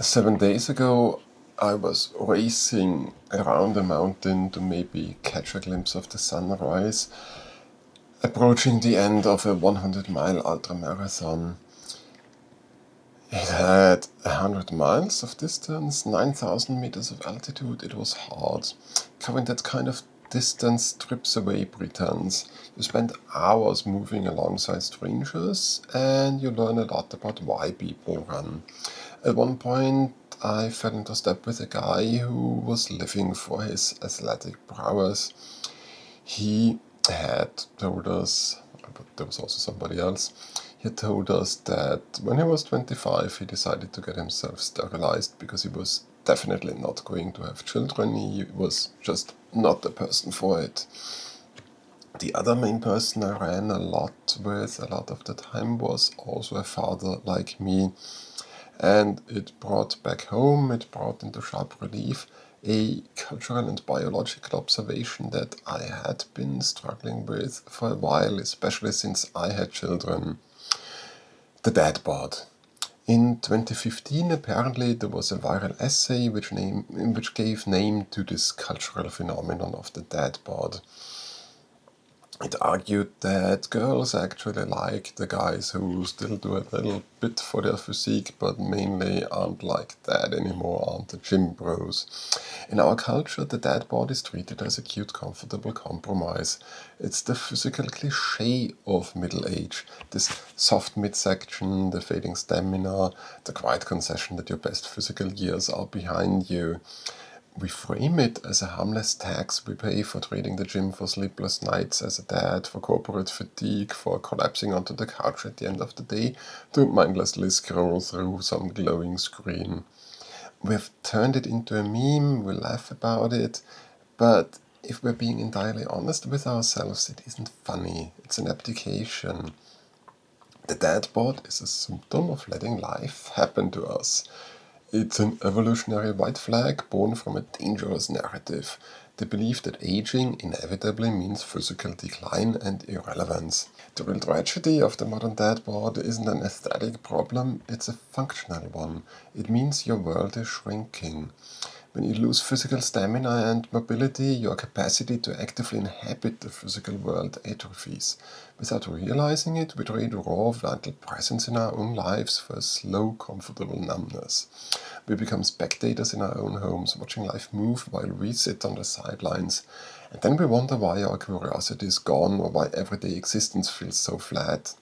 7 days ago, I was racing around a mountain to maybe catch a glimpse of the sunrise, approaching the end of a 100-mile ultramarathon. It had 100 miles of distance, 9,000 meters of altitude. It was hard. Covering that kind of distance strips away pretense. You spend hours moving alongside strangers, and you learn a lot about why people run. At one point, I fell into step with a guy who was living for his athletic prowess. He had told us, but there was also somebody else, he had told us that when he was 25, he decided to get himself sterilized because he was definitely not going to have children. He was just not the person for it. The other main person I ran a lot with a lot of the time was also a father like me. And it brought back home, it brought into sharp relief a cultural and biological observation that I had been struggling with for a while, especially since I had children. The dad bod. In 2015, apparently, there was a viral essay which gave name to this cultural phenomenon of the dad bod. It argued that girls actually like the guys who still do a little bit for their physique, but mainly aren't like that anymore, aren't the gym bros. In our culture, the dad bod is treated as a cute, comfortable compromise. It's the physical cliché of middle age. This soft midsection, the fading stamina, the quiet concession that your best physical years are behind you. We frame it as a harmless tax we pay for trading the gym for sleepless nights as a dad, for corporate fatigue, for collapsing onto the couch at the end of the day to mindlessly scroll through some glowing screen. We've turned it into a meme, we laugh about it, but if we're being entirely honest with ourselves, it isn't funny. It's an abdication. The dad bod is a symptom of letting life happen to us. It's an evolutionary white flag born from a dangerous narrative, the belief that aging inevitably means physical decline and irrelevance. The real tragedy of the modern dad bod isn't an aesthetic problem, it's a functional one. It means your world is shrinking. When you lose physical stamina and mobility, your capacity to actively inhabit the physical world atrophies. Without realizing it, we trade raw, vital presence in our own lives for a slow, comfortable numbness. We become spectators in our own homes, watching life move while we sit on the sidelines. And then we wonder why our curiosity is gone or why everyday existence feels so flat.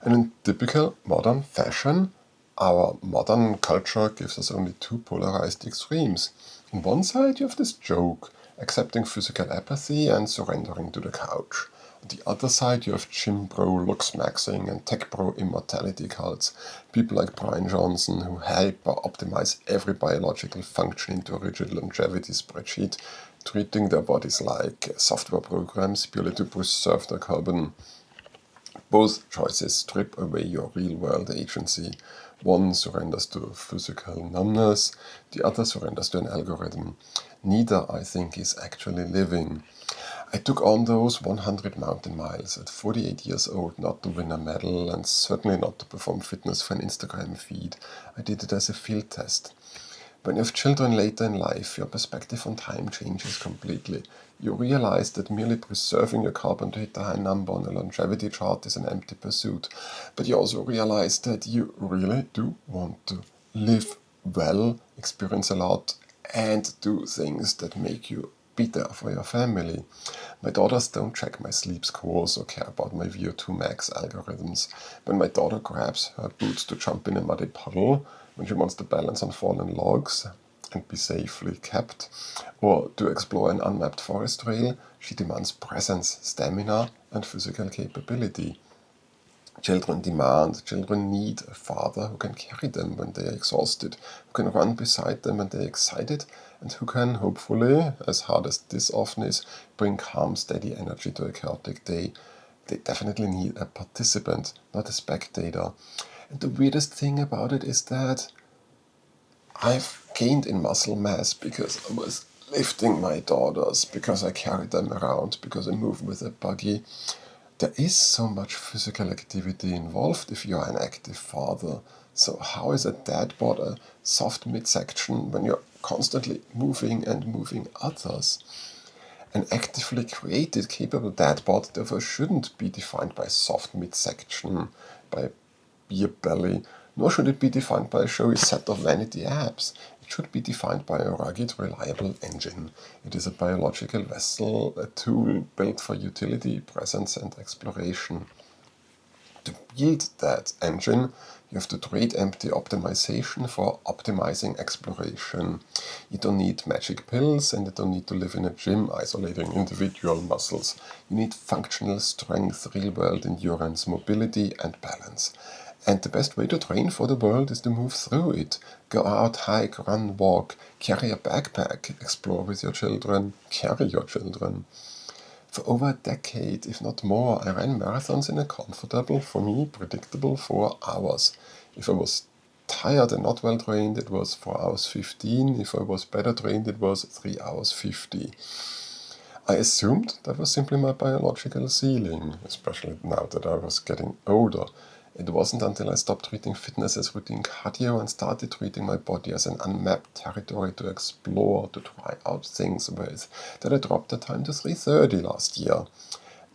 And in typical modern fashion, our modern culture gives us only two polarized extremes. On one side, you have this joke, accepting physical apathy and surrendering to the couch. On the other side, you have gym bro looks maxing and tech bro immortality cults. People like Brian Johnson who hyper-optimize every biological function into a rigid longevity spreadsheet, treating their bodies like software programs purely to preserve their carbon. Both choices strip away your real-world agency. One surrenders to physical numbness, the other surrenders to an algorithm. Neither, I think, is actually living. I took on those 100 mountain miles at 48 years old, not to win a medal and certainly not to perform fitness for an Instagram feed. I did it as a field test. When you have children later in life, your perspective on time changes completely. You realize that merely preserving your carbon to hit a high number on a longevity chart is an empty pursuit. But you also realize that you really do want to live well, experience a lot, and do things that make you be there for your family. My daughters don't check my sleep scores or care about my VO2 max algorithms. When my daughter grabs her boots to jump in a muddy puddle, when she wants to balance on fallen logs and be safely kept, or to explore an unmapped forest trail, she demands presence, stamina, and physical capability. Children need a father who can carry them when they are exhausted, who can run beside them when they are excited, and who can, hopefully, as hard as this often is, bring calm, steady energy to a chaotic day. They definitely need a participant, not a spectator. And the weirdest thing about it is that I've gained in muscle mass because I was lifting my daughters, because I carry them around, because I move with a buggy. There is so much physical activity involved if you are an active father, So how is a dad bod a soft midsection when you're constantly moving and moving others? An actively created, capable dad bod therefore shouldn't be defined by soft midsection, by beer belly, nor should it be defined by a showy set of vanity abs. It should be defined by a rugged, reliable engine. It is a biological vessel, a tool built for utility, presence and exploration. To build that engine, you have to trade empty optimization for optimizing exploration. You don't need magic pills and you don't need to live in a gym isolating individual muscles. You need functional strength, real-world endurance, mobility and balance. And the best way to train for the world is to move through it. Go out, hike, run, walk, carry a backpack, explore with your children, carry your children. For over a decade, if not more, I ran marathons in a comfortable, for me, predictable 4 hours. If I was tired and not well trained, it was 4 hours 15. If I was better trained, it was 3 hours 50. I assumed that was simply my biological ceiling, especially now that I was getting older. It wasn't until I stopped treating fitness as routine cardio and started treating my body as an unmapped territory to explore, to try out things with, that I dropped the time to 3:30 last year.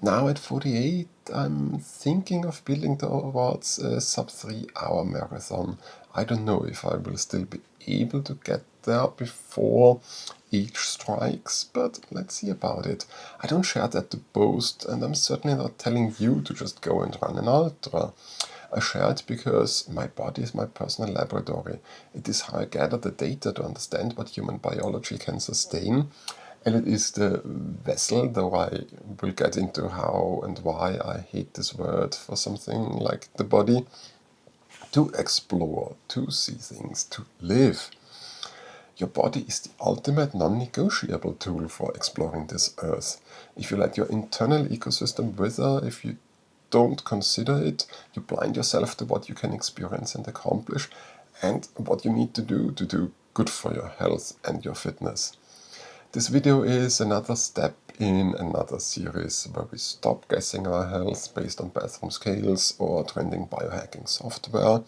Now at 48, I'm thinking of building towards a sub-3-hour marathon. I don't know if I will still be able to get there before each strikes, but let's see about it. I don't share that to boast, and I'm certainly not telling you to just go and run an ultra. I share it because my body is my personal laboratory. It is how I gather the data to understand what human biology can sustain, and it is the vessel, though I will get into how and why I hate this word for something like the body, to explore, to see things, to live. Your body is the ultimate non-negotiable tool for exploring this earth. If you let your internal ecosystem wither, if you don't consider it, you blind yourself to what you can experience and accomplish and what you need to do good for your health and your fitness. This video is another step in another series where we stop guessing our health based on bathroom scales or trending biohacking software.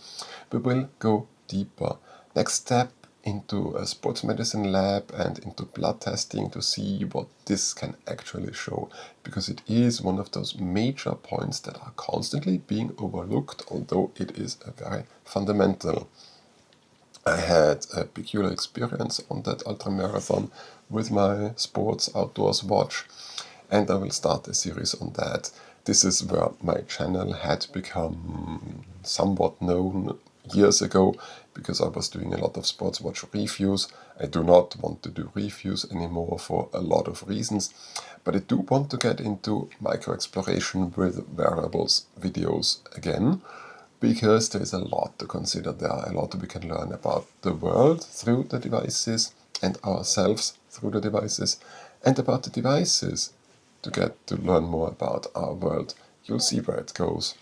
We will go deeper. Next step, into a sports medicine lab and into blood testing to see what this can actually show, because it is one of those major points that are constantly being overlooked, although it is a very fundamental. I had a peculiar experience on that ultramarathon with my sports outdoors watch, and I will start a series on that. This is where my channel had become somewhat known years ago, because I was doing a lot of sports watch reviews. I do not want to do reviews anymore for a lot of reasons, but I do want to get into micro exploration with wearables videos again, because there is a lot to consider there, a lot we can learn about the world through the devices and ourselves through the devices, and about the devices to get to learn more about our world. You'll see where it goes.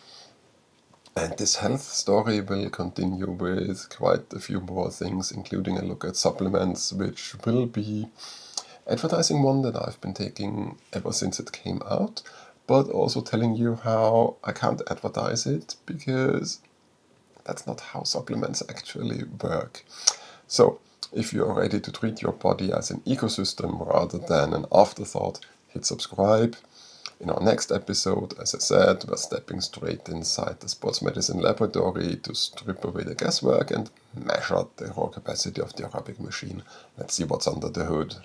And this health story will continue with quite a few more things, including a look at supplements, which will be advertising one that I've been taking ever since it came out, but also telling you how I can't advertise it, because that's not how supplements actually work. So, if you're ready to treat your body as an ecosystem rather than an afterthought, hit subscribe. In our next episode, as I said, we're stepping straight inside the sports medicine laboratory to strip away the guesswork and measure the raw capacity of the aerobic machine. Let's see what's under the hood.